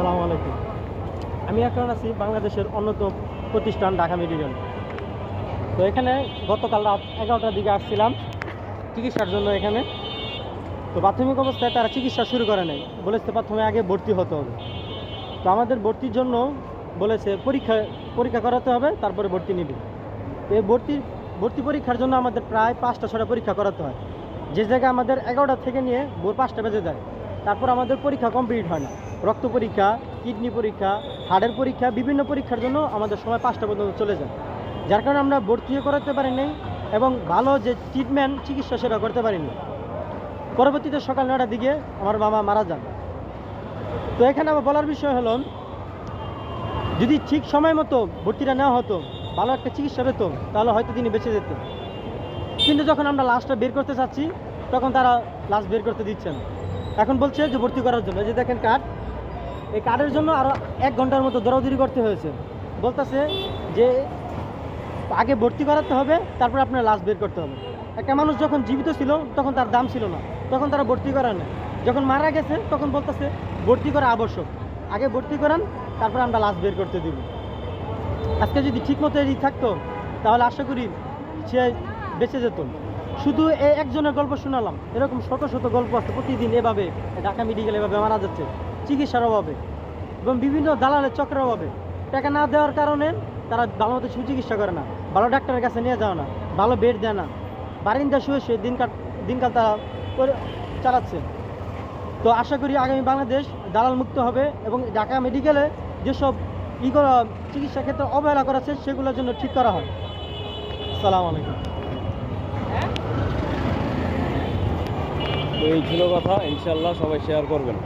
আসসালামু আলাইকুম। আমি এখন আছি বাংলাদেশের অন্যতম প্রতিষ্ঠান ঢাকা মেডিকেল। তো এখানে গতকাল রাত 11টার দিকে আসছিলাম চিকিৎসার জন্য এখানে। তো প্রাথমিক অবস্থায় তারা চিকিৎসা শুরু করে নাই, বলেছে প্রথমে আগে ভর্তি হতে হবে। তো আমাদের ভর্তির জন্য বলেছে পরীক্ষা পরীক্ষা করাতে হবে, তারপরে ভর্তি নিবে। তো এই ভর্তি পরীক্ষার জন্য আমাদের প্রায় 5টা-6টা পরীক্ষা করাতে হয়, যে জায়গায় আমাদের 11টা থেকে নিয়ে ভোর 5টা বেজে যায়। তারপর আমাদের পরীক্ষা কমপ্লিট হয় না। রক্ত পরীক্ষা, কিডনি পরীক্ষা, হার্টের পরীক্ষা, বিভিন্ন পরীক্ষার জন্য আমাদের সময় 5টা পর্যন্ত চলে যায়, যার কারণে আমরা ভর্তিও করাতে পারিনি এবং ভালো যে ট্রিটমেন্ট চিকিৎসা সেটা করতে পারিনি। পরবর্তীতে সকাল 9টার দিকে আমার মামা মারা যান। তো এখানে আমার বলার বিষয় হলো, যদি ঠিক সময় মতো ভর্তিটা নেওয়া হতো, ভালো একটা চিকিৎসা পেত, তাহলে হয়তো তিনি বেঁচে যেতেন। কিন্তু যখন আমরা লাশটা বের করতে চাচ্ছি, তখন তারা লাশ বের করতে দিচ্ছেন। এখন বলছে যে ভর্তি করার জন্য, এই যে দেখেন কার্ড, এই কার্ডের জন্য আরও 1 ঘন্টার মতো দৌড়াদৌড়ি করতে হয়েছে। বলতেছে যে আগে ভর্তি করাতে হবে, তারপর আপনার লাশ বের করতে হবে। একটা মানুষ যখন জীবিত ছিল তখন তার দাম ছিল না, তখন তারা ভর্তি করান না। যখন মারা গেছে তখন বলতেছে ভর্তি করা আবশ্যক, আগে ভর্তি করান, তারপর আমরা লাশ বের করতে দিব। আজকে যদি ঠিকমতো এদিক থাকতো, তাহলে আশা করি সে বেঁচে যেত। শুধু এই একজনের গল্প শোনালাম, এরকম শত শত গল্প আছে প্রতিদিন এভাবে ঢাকা মেডিকেল এভাবে মারা যাচ্ছে চিকিৎসার অভাবে এবং বিভিন্ন দালালের চক্রের অভাবে। টাকা না দেওয়ার কারণে তারা ভালো মতো সুচিকিৎসা করে না, ভালো ডাক্তারের কাছে নিয়ে যাও না, ভালো বেড দেয় না, বারিন্দা শুয়ে শুয়ে দিনকাল তারা চালাচ্ছে। তো আশা করি আগামী বাংলাদেশ দালাল মুক্ত হবে এবং ঢাকা মেডিকেলে যেসব চিকিৎসা ক্ষেত্রে অবহেলা করাছে সেগুলোর জন্য ঠিক করা হয়। আসসালামু আলাইকুম। তো এই ছিল কথা, ইনশাল্লাহ সবাই শেয়ার করবেন।